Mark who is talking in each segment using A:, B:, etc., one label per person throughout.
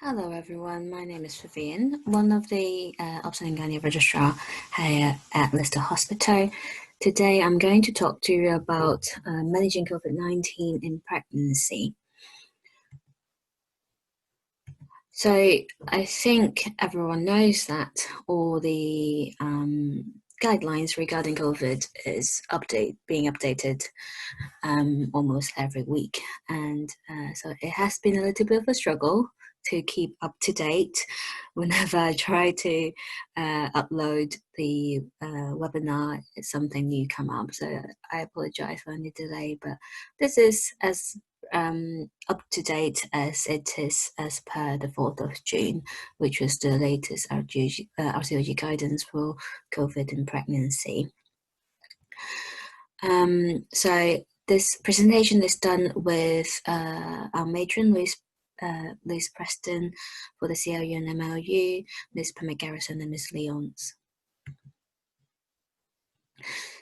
A: Hello everyone, my name is Vivian, one of the Obstetrics and Gynae registrar here at Lister Hospital. Today I'm going to talk to you about managing COVID-19 in pregnancy. So I think everyone knows that all the guidelines regarding COVID is being updated almost every week, and so it has been a little bit of a struggle to keep up to date whenever I try to upload the webinar. Something new come up, so I apologize for any delay, but this is as up to date as it is as per the 4th of June, which was the latest RCOG guidance for COVID in pregnancy. So this presentation is done with our matron, Liz Preston, for the CLU and MLU, Ms. Pamela Garrison and Ms. Leons.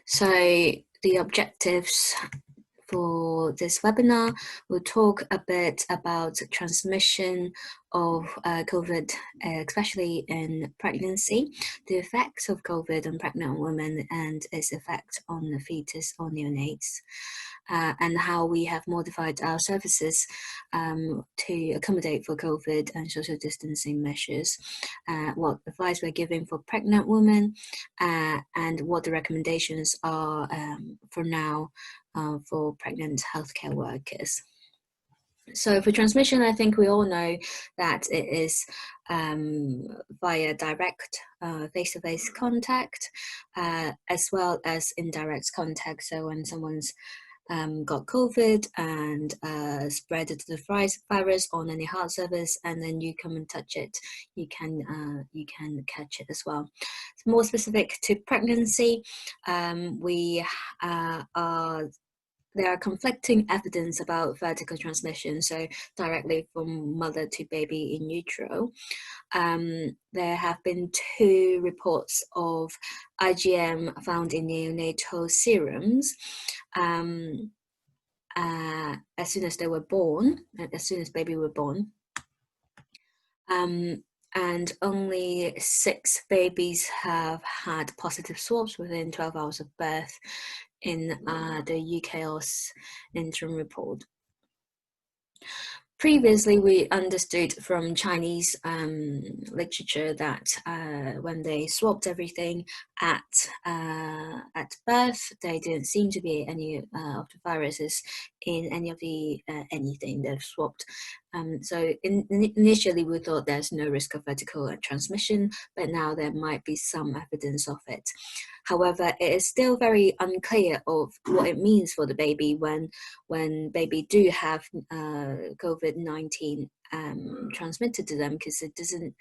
A: So the objectives for this webinar, we'll talk a bit about transmission of COVID, especially in pregnancy, the effects of COVID on pregnant women and its effect on the fetus or neonates, and how we have modified our services to accommodate for COVID and social distancing measures, what advice we're giving for pregnant women, and what the recommendations are for now for pregnant healthcare workers. So for transmission, I think we all know that it is via direct face-to-face contact, as well as indirect contact. So when someone's got COVID and spread the virus on any hard surface, and then you come and touch it, you can catch it as well. More specific to pregnancy, there are conflicting evidence about vertical transmission, so directly from mother to baby in utero. There have been 2 reports of IgM found in neonatal serums as soon as they were born, as soon as baby were born. And only 6 babies have had positive swabs within 12 hours of birth in the UKOS interim report. Previously, we understood from Chinese literature that when they swabbed everything at birth, there didn't seem to be any of the viruses in any of the anything they've swabbed. So initially, we thought there's no risk of vertical transmission, but now there might be some evidence of it. However, it is still very unclear of what it means for the baby when baby do have COVID-19 transmitted to them, because it doesn't.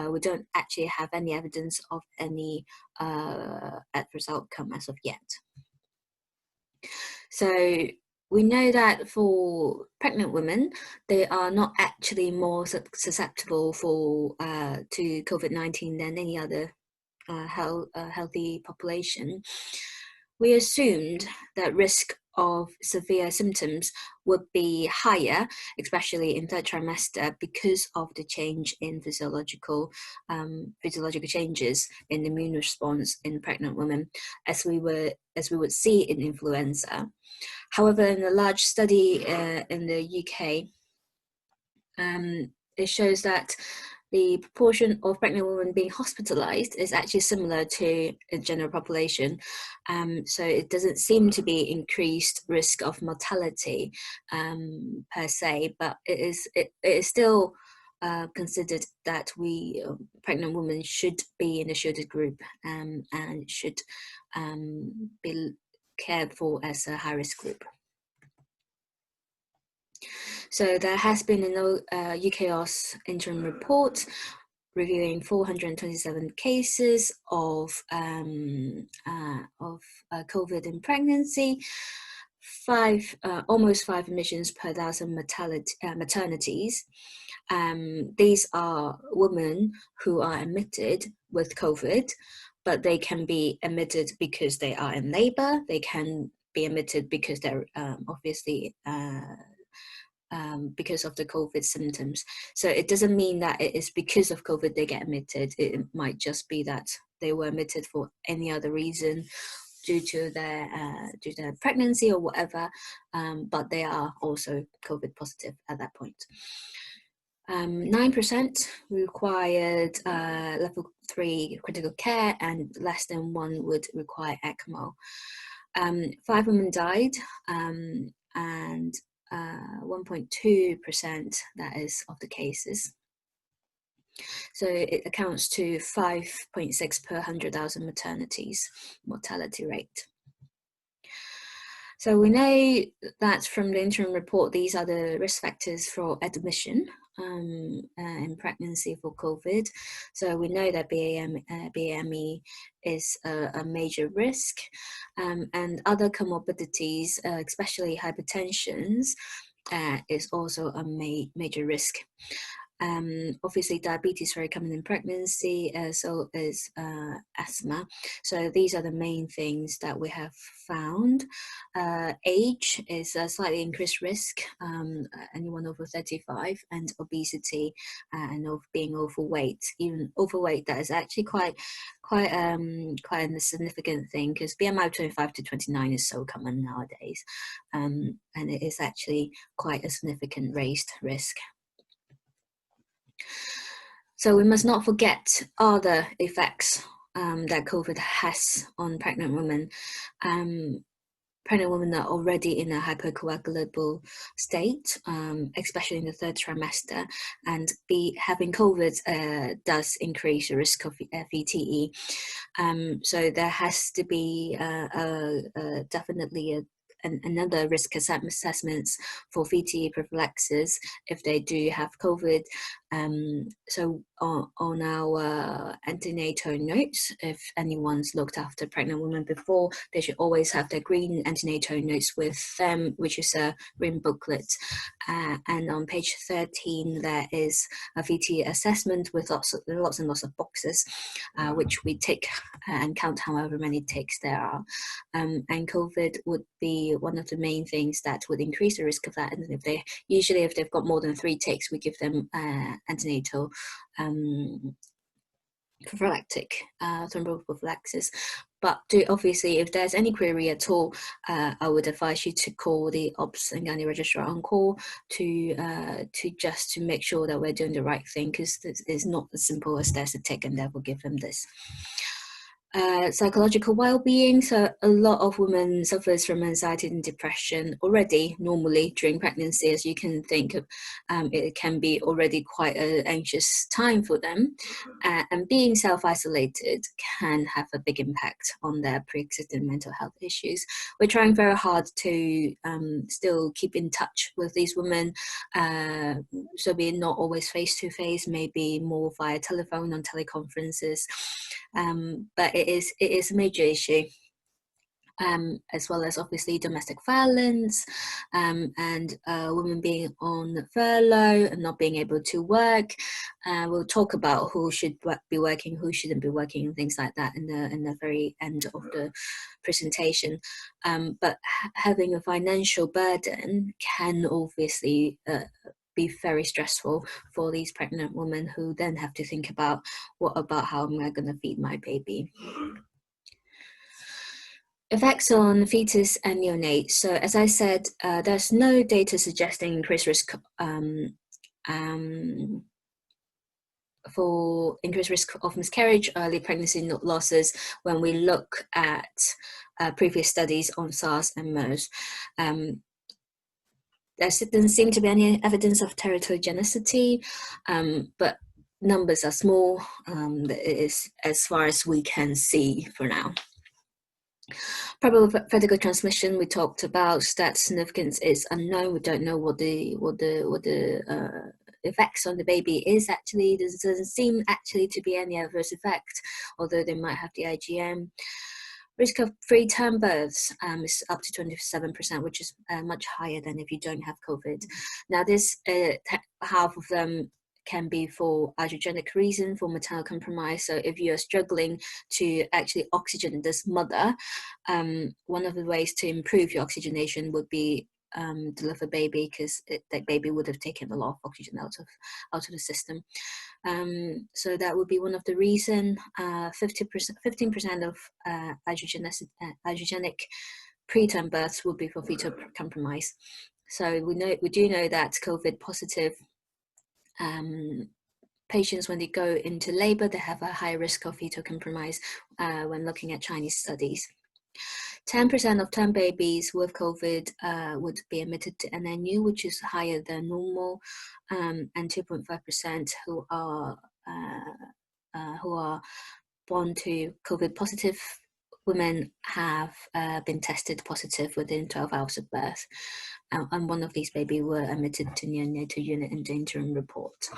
A: We don't actually have any evidence of any adverse outcome as of yet. So we know that for pregnant women, they are not actually more susceptible to COVID-19 than any other healthy population. We assumed that risk of severe symptoms would be higher, especially in 3rd trimester, because of the change in physiological changes in immune response in pregnant women, as we would see in influenza. However, in a large study in the UK, it shows that the proportion of pregnant women being hospitalized is actually similar to the general population. So it doesn't seem to be increased risk of mortality per se, but it is still considered that pregnant women should be in a shielded group and should be cared for as a high-risk group. So there has been a UKOS interim report reviewing 427 cases of COVID in pregnancy, almost 5 admissions per 1,000 maternities. These are women who are admitted with COVID, but they can be admitted because they are in labor. They can be admitted because they're obviously because of the COVID symptoms. So it doesn't mean that it is because of COVID they get admitted. It might just be that they were admitted for any other reason due to their pregnancy or whatever, but they are also COVID positive at that point. 9% required level 3 critical care, and less than 1 would require ECMO. 5 women died, and 1.2% that is of the cases. So it accounts to 5.6 per 100,000 maternities mortality rate. So we know that from the interim report, these are the risk factors for admission in pregnancy for COVID. So we know that BAME is a major risk, and other comorbidities, especially hypertension, is also a major risk. Obviously, diabetes is very common in pregnancy, so is asthma. So these are the main things that we have found. Age is a slightly increased risk, anyone over 35, and obesity and of being overweight. Even overweight, that is actually quite a significant thing, because BMI 25 to 29 is so common nowadays, and it is actually quite a significant raised risk. So we must not forget other effects that COVID has on pregnant women. Pregnant women are already in a hypercoagulable state, especially in the 3rd trimester, and having COVID does increase the risk of VTE. So there has to be definitely another risk assessments for VTE prophylaxis if they do have COVID. So on our antenatal notes, if anyone's looked after pregnant women before, they should always have their green antenatal notes with them, which is a green booklet. And on page 13, there is a VTE assessment with lots and lots of boxes, which we tick and count however many ticks there are. And COVID would be one of the main things that would increase the risk of that. And if they've got more than 3 ticks, we give them antenatal prophylactic thromboprophylaxis. But obviously, if there's any query at all, I would advise you to call the Obs and Gynae registrar on call to make sure that we're doing the right thing, because it's not as simple as there's a tick and therefore give them this. Psychological well-being. So a lot of women suffers from anxiety and depression already normally during pregnancy, as you can think of. It can be already quite an anxious time for them, and being self-isolated can have a big impact on their pre-existing mental health issues. We're trying very hard to still keep in touch with these women, so we're not always face-to-face, maybe more via telephone on teleconferences, but it is a major issue, as well as obviously domestic violence, and women being on furlough and not being able to work. We'll talk about who should be working, who shouldn't be working, and things like that in the very end of the presentation. But having a financial burden can obviously be very stressful for these pregnant women, who then have to think about, what about how am I going to feed my baby? Effects on fetus and neonate. So as I said, there's no data suggesting increased risk for increased risk of miscarriage, early pregnancy losses when we look at previous studies on SARS and MERS. There doesn't seem to be any evidence of teratogenicity, but numbers are small, is as far as we can see for now. Probable vertical transmission, we talked about. That significance is unknown. We don't know what the effects on the baby is actually. There doesn't seem actually to be any adverse effect, although they might have the IgM. Risk of preterm births is up to 27%, which is much higher than if you don't have COVID. Now, this half of them can be for iatrogenic reason, for maternal compromise. So if you're struggling to actually oxygen this mother, one of the ways to improve your oxygenation would be deliver baby, because that baby would have taken a lot of oxygen out of the system. So that would be one of the reason. 15% of iatrogenic preterm births would be for fetal compromise. So we do know that COVID positive patients, when they go into labor, they have a high risk of fetal compromise when looking at Chinese studies. 10% of term babies with COVID would be admitted to NNU, which is higher than normal, and 2.5% who are born to COVID positive women have been tested positive within 12 hours of birth, and one of these babies were admitted to neonatal unit in the interim report.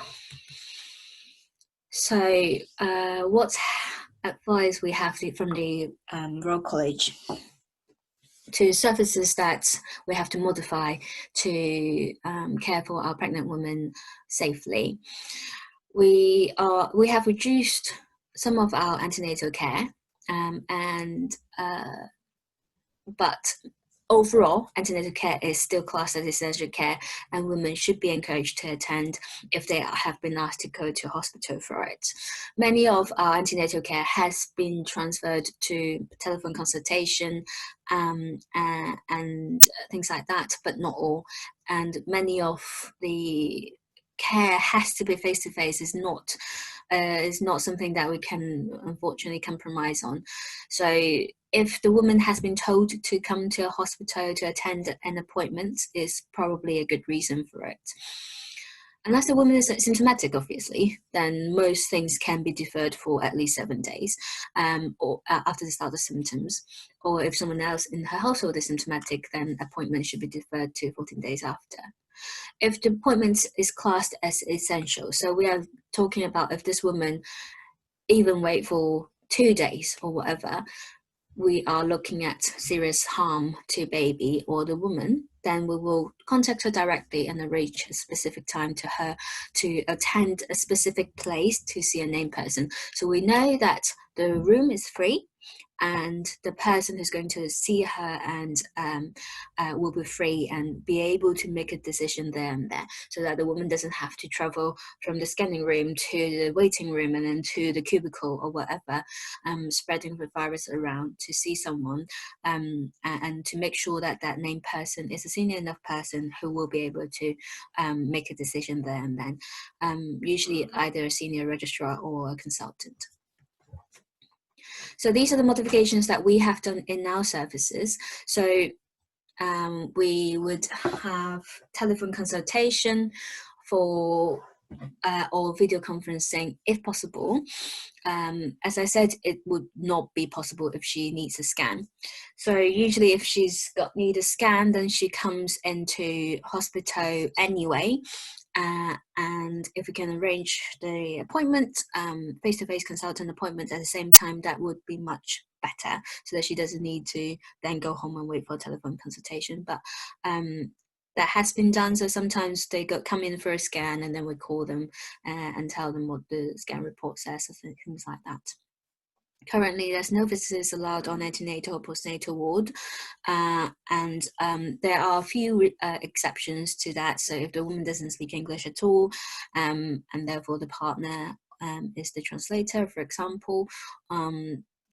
A: So what advice we have from the Royal College to services that we have to modify to care for our pregnant women safely? We have reduced some of our antenatal care, but overall, antenatal care is still classed as essential care, and women should be encouraged to attend if they have been asked to go to hospital for it. Many of our antenatal care has been transferred to telephone consultation and things like that, but not all. And many of the care has to be face-to-face. Is not something that we can unfortunately compromise on. So if the woman has been told to come to a hospital to attend an appointment, is probably a good reason for it. Unless the woman is symptomatic, obviously, then most things can be deferred for at least 7 days or after the start of symptoms. Or if someone else in her household is symptomatic, then appointment should be deferred to 14 days after. If the appointment is classed as essential, so we are talking about if this woman even wait for 2 days or whatever, we are looking at serious harm to baby or the woman, then we will contact her directly and arrange a specific time to her to attend a specific place to see a named person. So we know that the room is free, and the person who's going to see her and will be free and be able to make a decision there and there, so that the woman doesn't have to travel from the scanning room to the waiting room and then to the cubicle or whatever, spreading the virus around to see someone, and to make sure that that named person is a senior enough person who will be able to make a decision there and then, usually either a senior registrar or a consultant. So these are the modifications that we have done in our services. So we would have telephone consultation for or video conferencing if possible. As I said, it would not be possible if she needs a scan. So usually if she's need a scan, then she comes into hospital anyway. And if we can arrange the appointment, face-to-face consultant appointment at the same time, that would be much better, so that she doesn't need to then go home and wait for a telephone consultation. But that has been done. So sometimes they come in for a scan, and then we call them and tell them what the scan report says, and things like that. Currently, there's no visitors allowed on antenatal or postnatal ward, and there are a few exceptions to that. So if the woman doesn't speak English at all, and therefore the partner is the translator, for example,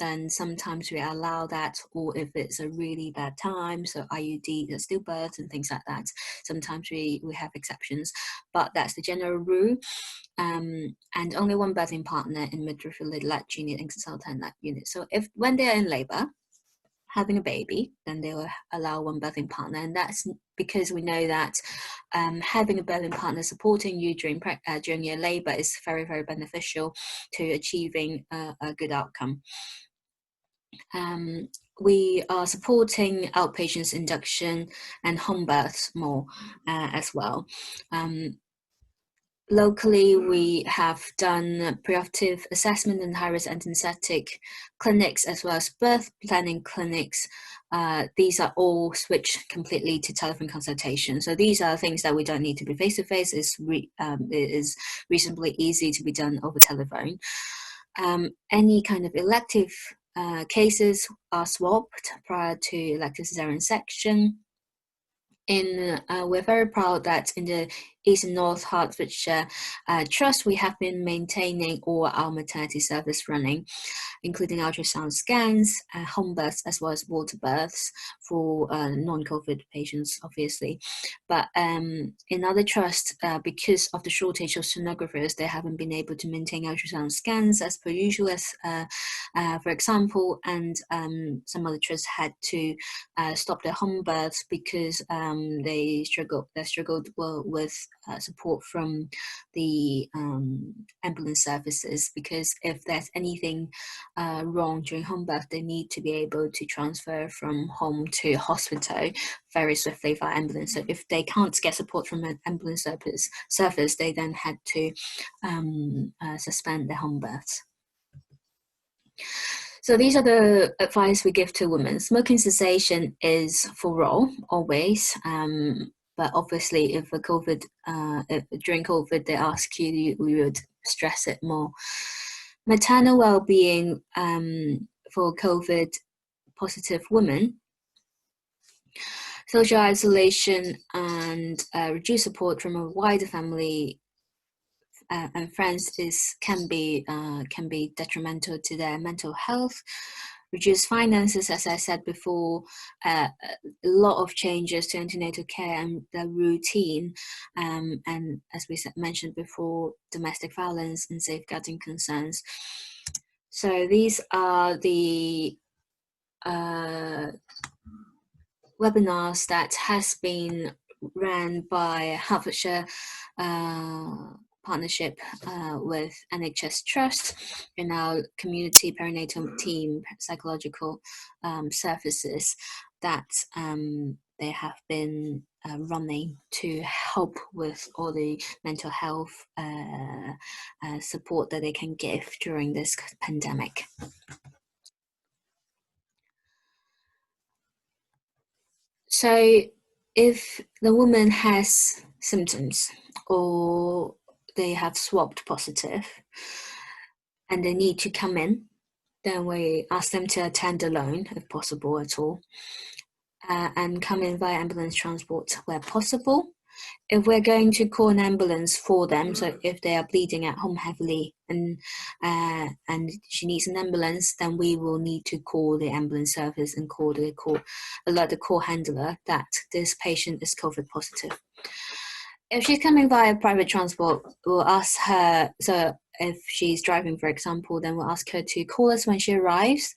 A: then sometimes we allow that. Or if it's a really bad time, so IUD, stillbirth and things like that, sometimes we have exceptions, but that's the general rule. And only one birthing partner in midwifery-led unit and consultant-led unit. So when they are in labor, having a baby, then they will allow one birthing partner, and that's because we know that having a birthing partner supporting you during your labor is very, very beneficial to achieving a good outcome. We are supporting outpatients induction and home births more as well. Locally, we have done preoperative assessment and high-risk antenatal clinics, as well as birth planning clinics. These are all switched completely to telephone consultation. So these are things that we don't need to be face-to-face. It is reasonably easy to be done over telephone. Any kind of elective cases are swapped prior to elective cesarean section. We're very proud that in the East and North Hertfordshire Trust, we have been maintaining all our maternity service running, including ultrasound scans, home births, as well as water births for non-COVID patients, obviously. But in other trusts, because of the shortage of sonographers, they haven't been able to maintain ultrasound scans as per usual, for example, and some other trusts had to stop their home births because they struggled well with support from the ambulance services, because if there's anything wrong during home birth, they need to be able to transfer from home to hospital very swiftly via ambulance. So if they can't get support from an ambulance service, they then had to suspend their home births. So these are the advice we give to women. Smoking cessation is for all, always. But obviously, if during COVID they ask you, we would stress it more. Maternal well-being for COVID positive women. Social isolation and reduced support from a wider family and friends can be detrimental to their mental health. Reduced finances, as I said before, a lot of changes to antenatal care and the routine, and as we mentioned before, domestic violence and safeguarding concerns. So these are the webinars that has been ran by Hertfordshire partnership with NHS Trust in our community perinatal team psychological services that they have been running to help with all the mental health support that they can give during this pandemic. So if the woman has symptoms or they have swabbed positive and they need to come in, then we ask them to attend alone if possible at all, and come in via ambulance transport where possible. If we're going to call an ambulance for them, so if they are bleeding at home heavily and she needs an ambulance, then we will need to call the ambulance service and alert the call handler that this patient is COVID positive. If she's coming via private transport, we'll ask her, so if she's driving, for example, then we'll ask her to call us when she arrives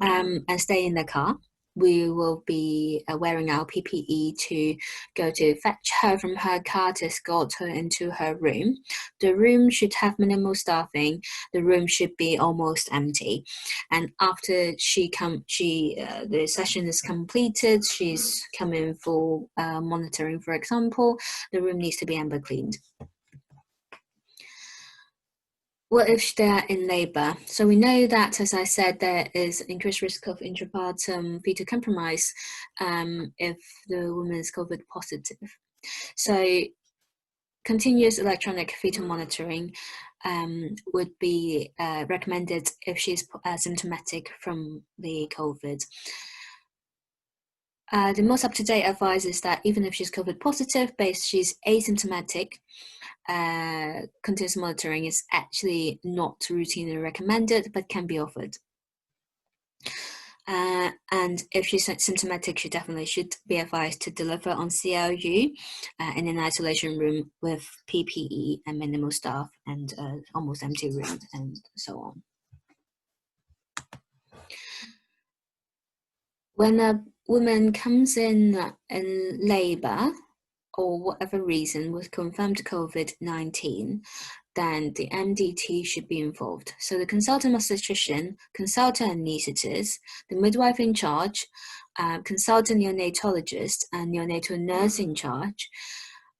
A: and stay in the car. We will be wearing our PPE to go to fetch her from her car to escort her into her room. The room should have minimal staffing. The room should be almost empty. And after the session is completed, she's coming for monitoring, for example, the room needs to be amber cleaned. What if they're in labour? So we know that, as I said, there is increased risk of intrapartum fetal compromise if the woman is COVID positive. So continuous electronic fetal monitoring would be recommended if she's symptomatic from the COVID. The most up-to-date advice is that even if she's COVID positive, she's asymptomatic, continuous monitoring is actually not routinely recommended, but can be offered. And if she's symptomatic, she definitely should be advised to deliver on CLU in an isolation room with PPE and minimal staff and almost empty room and so on. When a woman comes in labour, or whatever reason was confirmed COVID-19, then the MDT should be involved. So the consultant obstetrician, consultant anaesthetist, the midwife in charge, consultant neonatologist, and neonatal nurse in charge,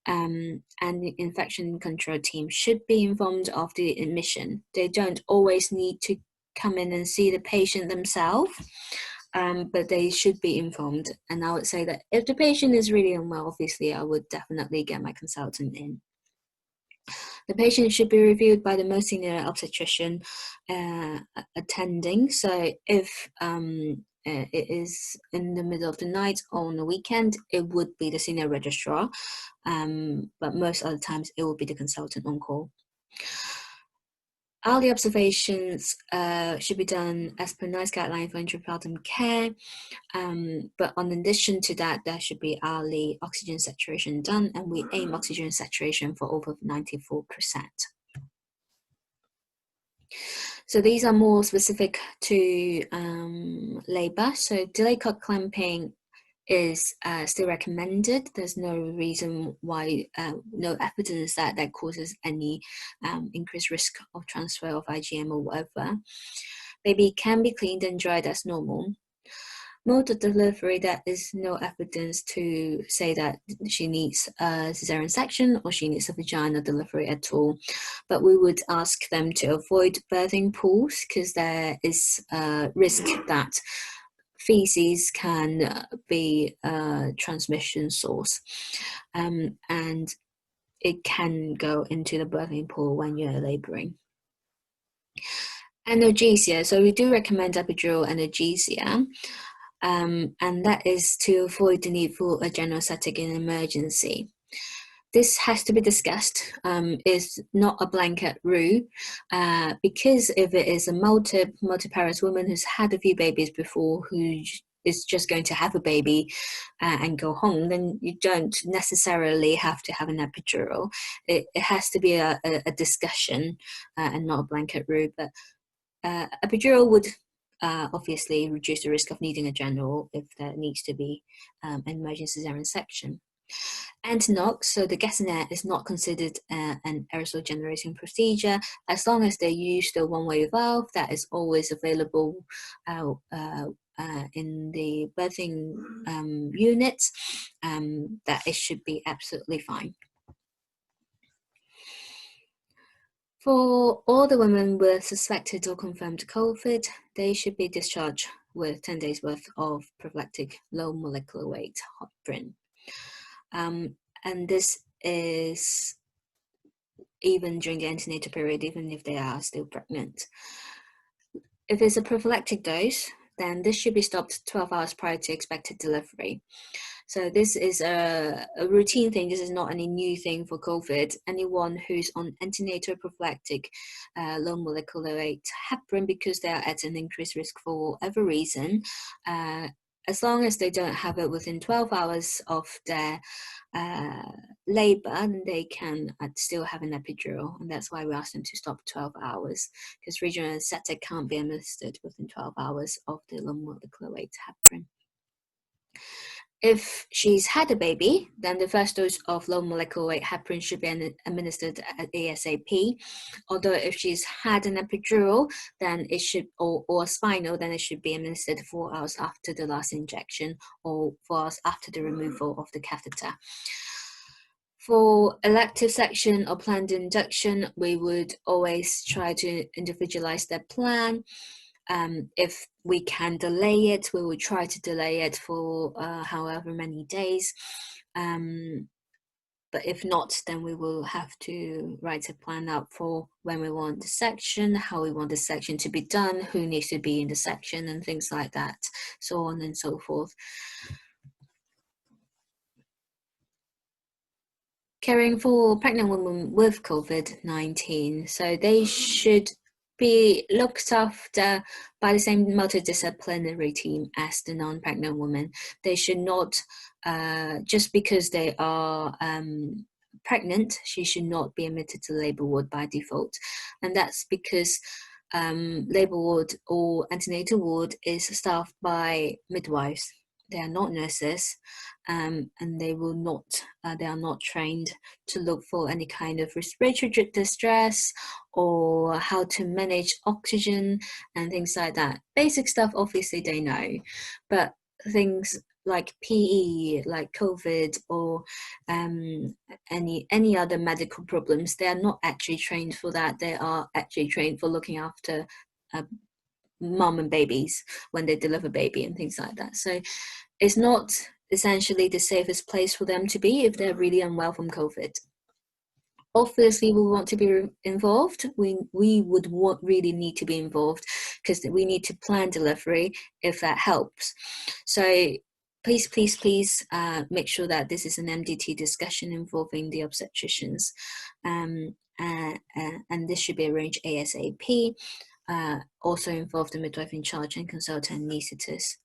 A: and the infection control team should be informed of the admission. They don't always need to come in and see the patient themselves. But they should be informed. And I would say that if the patient is really unwell, obviously I would definitely get my consultant in. The patient should be reviewed by the most senior obstetrician attending. So if it is in the middle of the night or on the weekend, it would be the senior registrar, but most other times it will be the consultant on call. Early observations should be done as per NICE guideline for intraprenatal care, but in addition to that, there should be early oxygen saturation done, and we aim oxygen saturation for over 94%. So these are more specific to labour. So delayed cord clamping is still recommended. There's no reason why, no evidence that causes any increased risk of transfer of IgM or whatever. Baby can be cleaned and dried as normal. Mode of delivery, there is no evidence to say that she needs a cesarean section or she needs a vaginal delivery at all. But we would ask them to avoid birthing pools because there is a risk that feces can be a transmission source, and it can go into the birthing pool when you're laboring. Analgesia, so we do recommend epidural analgesia, and that is to avoid the need for a general anesthetic in emergency. This has to be discussed. It's not a blanket rule, because if it is a multi-parent woman who's had a few babies before, who is just going to have a baby and go home, then you don't necessarily have to have an epidural. It has to be a discussion and not a blanket rule, but epidural would obviously reduce the risk of needing a general if there needs to be an emergency cesarean section. Anti-knock, so the Gassenet is not considered an aerosol generating procedure as long as they use the one-way valve that is always available in the birthing unit, that it should be absolutely fine. For all the women with suspected or confirmed COVID, they should be discharged with 10 days worth of prophylactic low molecular weight heparin. And this is even during the antenatal period, even if they are still pregnant. If it's a prophylactic dose, then this should be stopped 12 hours prior to expected delivery. So this is a routine thing. This is not any new thing for COVID. Anyone who's on antenatal prophylactic low molecular weight heparin because they are at an increased risk for whatever reason, as long as they don't have it within 12 hours of their labor, then they can still have an epidural. And that's why we ask them to stop 12 hours, because regional anesthetic can't be administered within 12 hours of the low molecular weight heparin. If she's had a baby, then the first dose of low molecular weight heparin should be administered at ASAP. Although if she's had an epidural, then it should, or spinal, then it should be administered 4 hours after the last injection or 4 hours after the removal of the catheter. For elective section or planned induction, we would always try to individualize their plan. If we can delay it, we will try to delay it for however many days. But if not, then we will have to write a plan out for when we want the section, how we want the section to be done, who needs to be in the section, and things like that, so on and so forth. Caring for pregnant women with COVID-19, so they should be looked after by the same multidisciplinary team as the non-pregnant women. They should not, just because they are pregnant, she should not be admitted to labour ward by default. And that's because labour ward or antenatal ward is staffed by midwives. They are not nurses, and they will not. They are not trained to look for any kind of respiratory distress or how to manage oxygen and things like that. Basic stuff, obviously, they know, but things like PE, like COVID, or any other medical problems, they are not actually trained for that. They are actually trained for looking after mom and babies when they deliver baby and things like that. So it's not essentially the safest place for them to be if they're really unwell from COVID. Obviously, we want to be involved. We would really need to be involved because we need to plan delivery if that helps. So please make sure that this is an MDT discussion involving the obstetricians, and this should be arranged ASAP. Also involve the midwife in charge and consultant anaesthetist,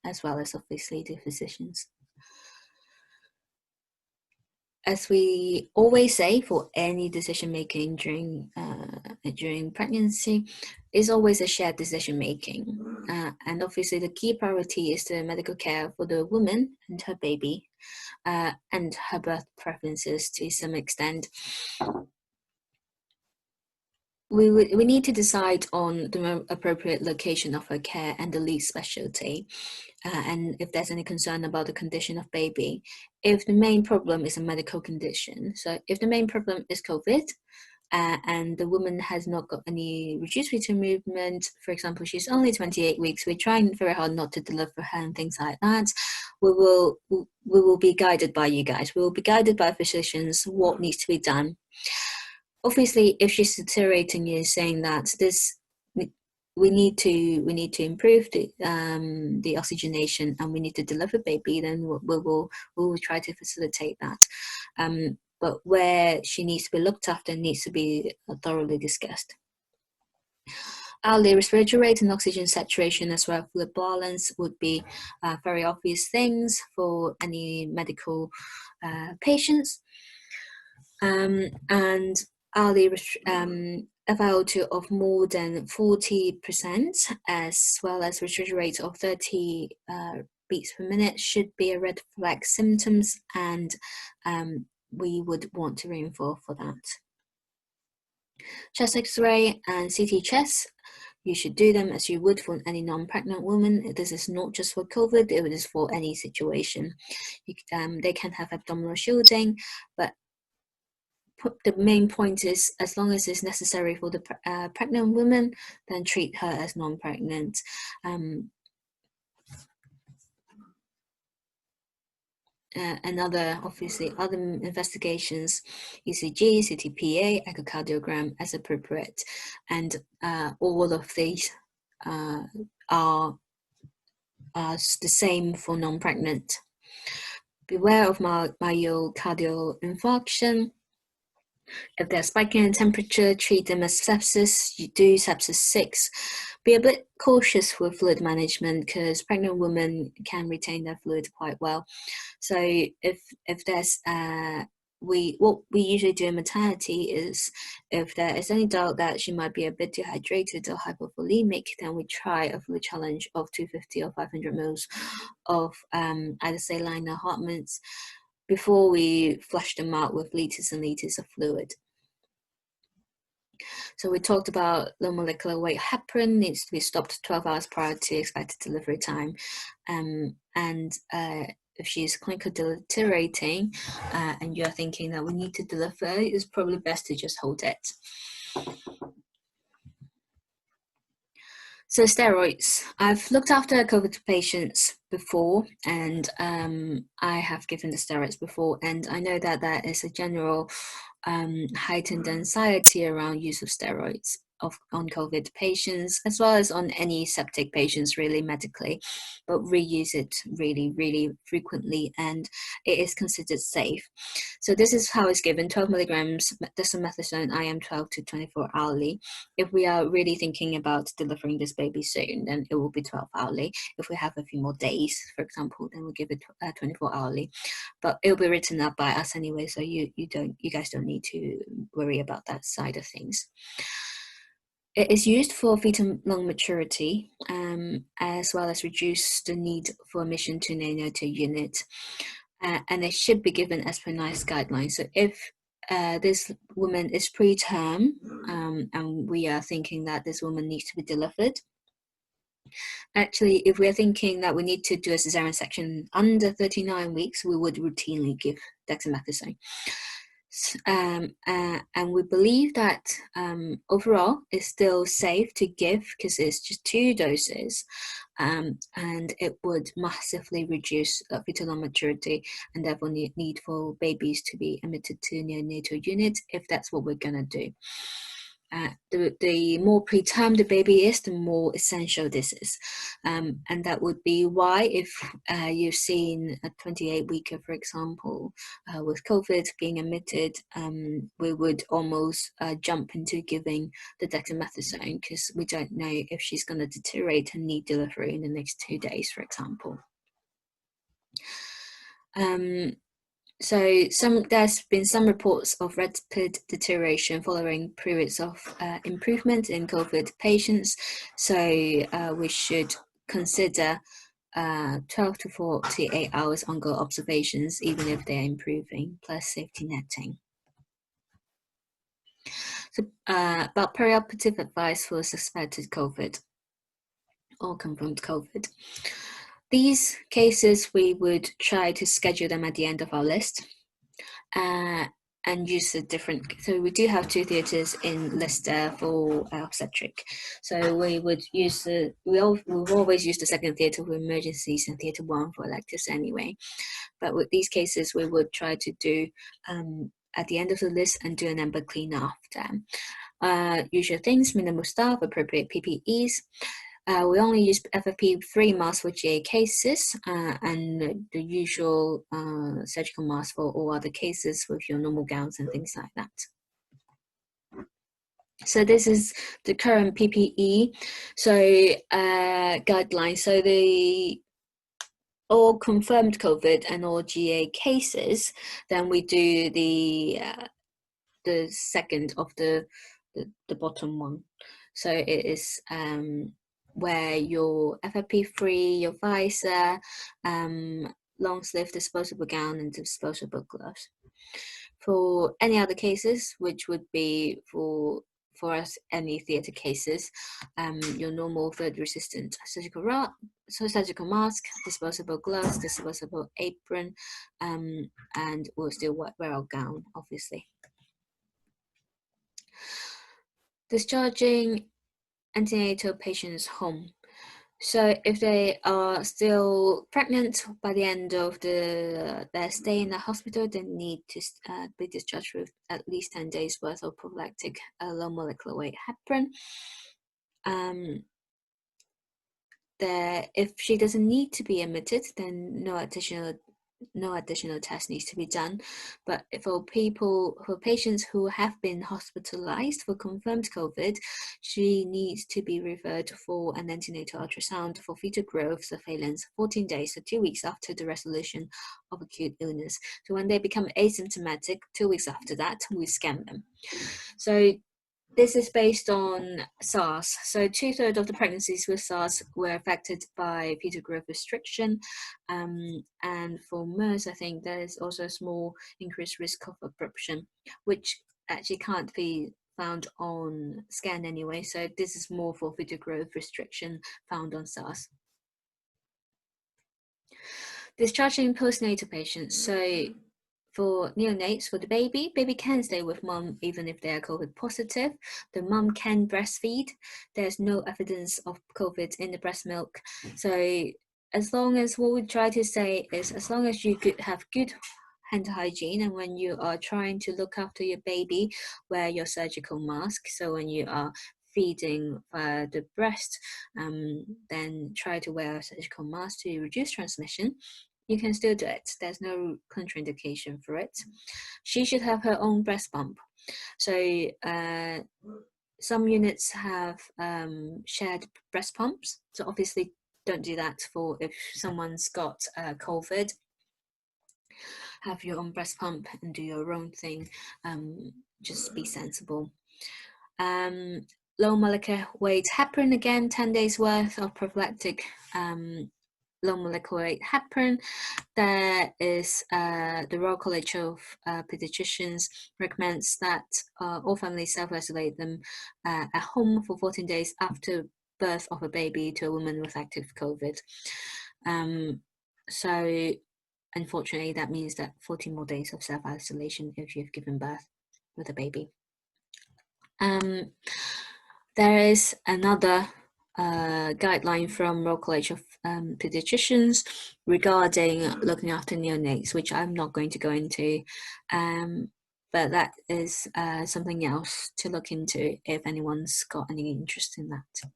A: as well as obviously the physicians. As we always say, for any decision making during pregnancy, is always a shared decision making, and obviously the key priority is the medical care for the woman and her baby, and her birth preferences to some extent. We need to decide on the appropriate location of her care and the lead specialty, and if there's any concern about the condition of baby. If the main problem is a medical condition, so if the main problem is COVID, and the woman has not got any reduced fetal movement, for example, she's only 28 weeks, we're trying very hard not to deliver her and things like that, we will be guided by you guys. We will be guided by physicians what needs to be done. Obviously, if she's deteriorating, you're saying that we need to improve the oxygenation and we need to deliver baby, then we will try to facilitate that. But where she needs to be looked after needs to be thoroughly discussed. Hourly respiratory rate and oxygen saturation as well as fluid balance would be very obvious things for any medical patients. And hourly FiO2 of more than 40%, as well as respiratory rate of 30 beats per minute should be a red flag symptoms, and we would want to reinforce for that. Chest X-ray and CT chest, you should do them as you would for any non-pregnant woman. This is not just for COVID, it is for any situation. They can have abdominal shielding, but the main point is, as long as it's necessary for the pregnant woman, then treat her as non-pregnant. And other investigations, ECG, CTPA, echocardiogram as appropriate, and all of these are the same for non-pregnant. Beware of myocardial infarction. If they're spiking in temperature, treat them as sepsis. You do sepsis 6. Be a bit cautious with fluid management because pregnant women can retain their fluid quite well. So if there's what we usually do in maternity is, if there is any doubt that she might be a bit dehydrated or hypovolemic, then we try a fluid challenge of 250 or 500 ml of either saline or hot mints before we flush them out with liters and liters of fluid. So we talked about low molecular weight heparin needs to be stopped 12 hours prior to expected delivery time. If she's clinically deteriorating and you're thinking that we need to deliver, it's probably best to just hold it. So steroids. I've looked after COVID patients before, and I have given the steroids before, and I know that there is a general heightened anxiety around use of steroids on COVID patients, as well as on any septic patients really medically, but reuse it really, really frequently, and it is considered safe. So this is how it's given: 12 milligrams dexamethasone IM 12 to 24 hourly. If we are really thinking about delivering this baby soon, then it will be 12 hourly. If we have a few more days, for example, then we'll give it 24 hourly. But it'll be written up by us anyway, so you guys don't need to worry about that side of things. It is used for fetal lung maturity, as well as reduce the need for admission to neonatal unit, and it should be given as per NICE guidelines. So if this woman is preterm, and we are thinking that this woman needs to be delivered, actually, if we're thinking that we need to do a cesarean section under 39 weeks, we would routinely give dexamethasone. And we believe that overall it's still safe to give because it's just 2 doses, and it would massively reduce fetal lung maturity and therefore need for babies to be admitted to neonatal unit if that's what we're going to do. The more preterm the baby is, the more essential this is. And that would be why if you've seen a 28-weeker, for example, with COVID being admitted, we would almost jump into giving the dexamethasone because we don't know if she's going to deteriorate and need delivery in the next 2 days, for example. So there's been some reports of rapid deterioration following periods of improvement in COVID patients. So we should consider 12 to 48 hours ongoing observations, even if they're improving, plus safety netting. So about perioperative advice for suspected COVID or confirmed COVID. These cases, we would try to schedule them at the end of our list and use a different. So we do have 2 theatres in Leicester for obstetric. So we would use we've always used the second theatre for emergencies and theatre 1 for electives anyway. But with these cases, we would try to do at the end of the list and do an amber clean after. Usual things: minimal staff, appropriate PPEs. We only use FFP3 masks for GA cases and the usual surgical mask for all other cases with your normal gowns and things like that. So this is the current PPE. So guidelines. So the all confirmed COVID and all GA cases, then we do the second of the bottom one. So it is where your FFP3, your visor, long sleeve disposable gown and disposable gloves. For any other cases, which would be for us any theatre cases, your normal third resistant surgical mask, disposable gloves, disposable apron, and we'll still wear our gown, obviously. Discharging antenatal patients home. So if they are still pregnant by the end of their stay in the hospital, they need to be discharged with at least 10 days worth of prophylactic low molecular weight heparin. If she doesn't need to be admitted, then no additional test needs to be done. But for patients who have been hospitalized for confirmed COVID, she needs to be referred for an antenatal ultrasound for fetal growth surveillance 14 days, so 2 weeks after the resolution of acute illness. So when they become asymptomatic, 2 weeks after that, we scan them. So this is based on SARS. So 2/3 of the pregnancies with SARS were affected by fetal growth restriction. And for MERS, I think there is also a small increased risk of abruption, which actually can't be found on scan anyway. So this is more for fetal growth restriction found on SARS. Discharging postnatal patients. So for neonates, for the baby can stay with mom even if they are COVID positive. The mom can breastfeed. There's no evidence of COVID in the breast milk. So as long as, what we try to say is, as long as you have good hand hygiene, and when you are trying to look after your baby, wear your surgical mask. So when you are feeding the breast, then try to wear a surgical mask to reduce transmission. You can still do it. There's no contraindication for it. She should have her own breast pump. So some units have shared breast pumps. So obviously don't do that for if someone's got COVID. Have your own breast pump and do your own thing. Just be sensible. Low molecular weight heparin, again, 10 days worth of prophylactic low molecular weight heparin. There is the Royal College of Pediatricians recommends that all families self-isolate them at home for 14 days after birth of a baby to a woman with active COVID. So unfortunately, that means that 14 more days of self-isolation if you've given birth with a baby. There is another guideline from Royal College of Pediatricians regarding looking after neonates, which I'm not going to go into. but that is something else to look into if anyone's got any interest in that.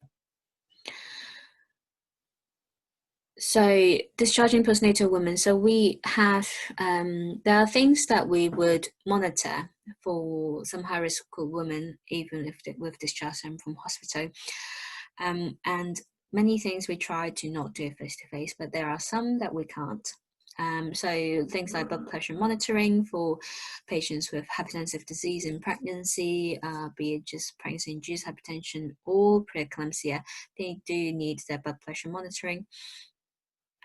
A: So discharging postnatal women. So we have, there are things that we would monitor for some high risk women, even if with discharge from hospital. And many things we try to not do face to face, but there are some that we can't. So things like blood pressure monitoring for patients with hypertensive disease in pregnancy, be it just pregnancy-induced hypertension or preeclampsia, they do need their blood pressure monitoring.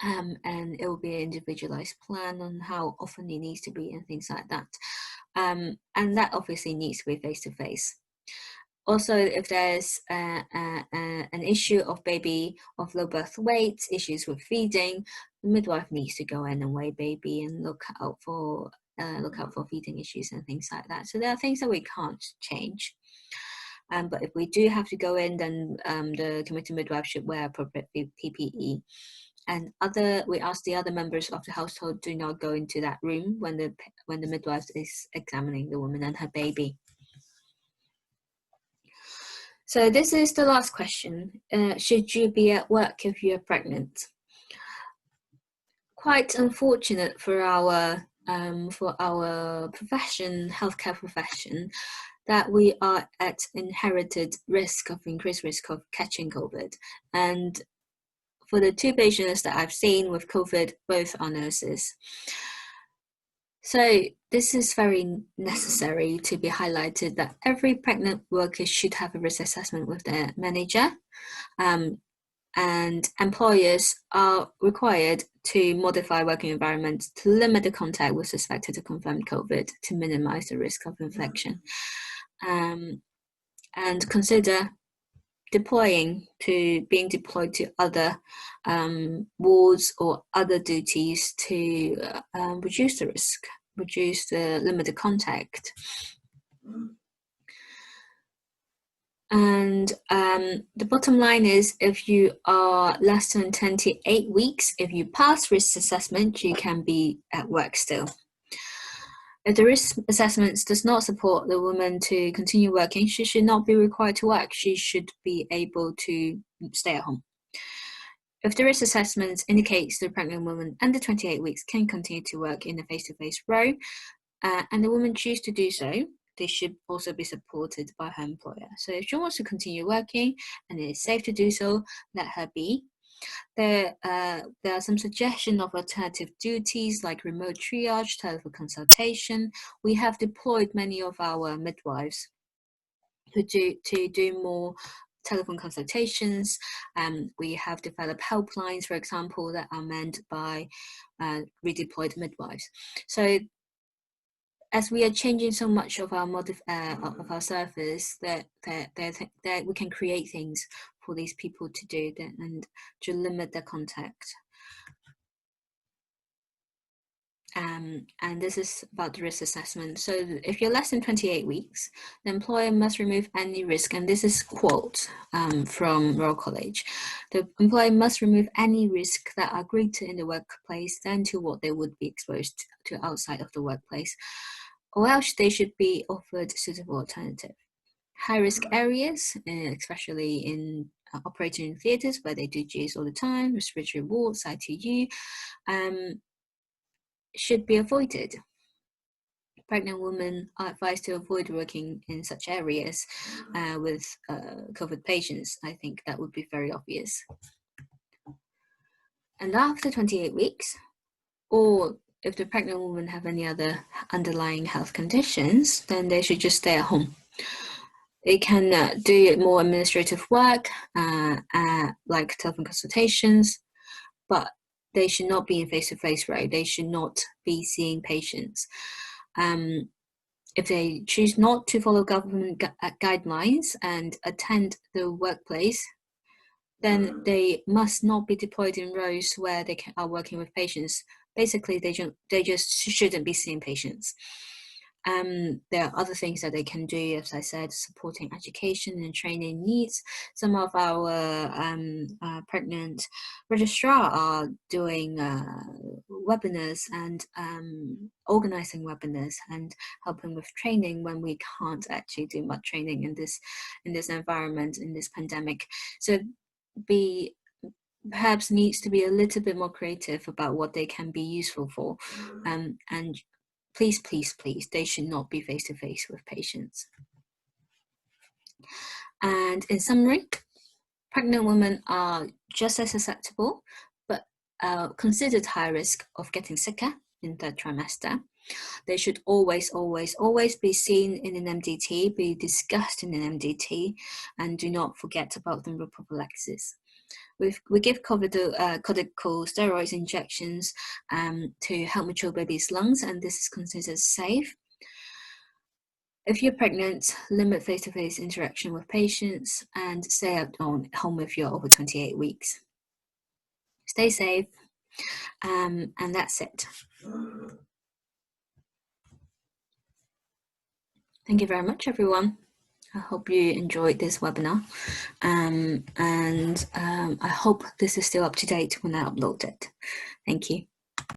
A: And it will be an individualized plan on how often it needs to be and things like that. And that obviously needs to be face to face. Also, if there's an issue of baby of low birth weight, issues with feeding, the midwife needs to go in and weigh baby and look out for feeding issues and things like that. So there are things that we can't change. But if we do have to go in, then the committed midwife should wear appropriate PPE. And we ask the other members of the household do not go into that room when the midwife is examining the woman and her baby. So this is the last question. Should you be at work if you're pregnant? Quite unfortunate for our profession, healthcare profession, that we are at increased risk of catching COVID. And for the 2 patients that I've seen with COVID, both are nurses. So this is very necessary to be highlighted, that every pregnant worker should have a risk assessment with their manager, and employers are required to modify working environments to limit the contact with suspected or confirmed COVID to minimize the risk of infection, and consider being deployed to other wards or other duties to reduce the risk, reduce the limited contact. And the bottom line is, if you are less than 28 weeks, if you pass risk assessment, you can be at work still. If the risk assessment does not support the woman to continue working, she should not be required to work. She should be able to stay at home. If the risk assessment indicates the pregnant woman under 28 weeks can continue to work in a face-to-face role, and the woman chooses to do so, they should also be supported by her employer. So if she wants to continue working and it is safe to do so, let her be. There are some suggestions of alternative duties like remote triage, telephone consultation. We have deployed many of our midwives to do more telephone consultations. We have developed helplines, for example, that are manned by redeployed midwives. So as we are changing so much of our service, that we can create things for these people to do and to limit their contact. And this is about the risk assessment. So if you're less than 28 weeks, the employer must remove any risk, and this is quote from Royal College. The employer must remove any risk that are greater in the workplace than to what they would be exposed to outside of the workplace, or else they should be offered suitable alternative. High-risk areas, especially in operating in theatres where they do GAs all the time, respiratory wards, ITU, should be avoided. Pregnant women are advised to avoid working in such areas with COVID patients. I think that would be very obvious. And after 28 weeks, or if the pregnant woman have any other underlying health conditions, then they should just stay at home. They can do more administrative work, like telephone consultations, but they should not be in face-to-face role. They should not be seeing patients. If they choose not to follow government guidelines and attend the workplace, then they must not be deployed in roles where they are working with patients. Basically, they just shouldn't be seeing patients. There are other things that they can do, as I said, supporting education and training needs. Some of our pregnant registrar are doing webinars and organizing webinars and helping with training when we can't actually do much training in this environment, in this pandemic. So perhaps needs to be a little bit more creative about what they can be useful for, and please, they should not be face-to-face with patients. And in summary, pregnant women are just as susceptible, but considered high risk of getting sicker in third trimester. They should always be seen in an MDT, be discussed in an MDT, and do not forget about the prophylaxis. We give corticosteroids injections to help mature babies' lungs, and this is considered safe. If you're pregnant, limit face-to-face interaction with patients and stay at home if you're over 28 weeks. Stay safe, and that's it. Thank you very much, everyone. I hope you enjoyed this webinar, and I hope this is still up to date when I upload it. Thank you.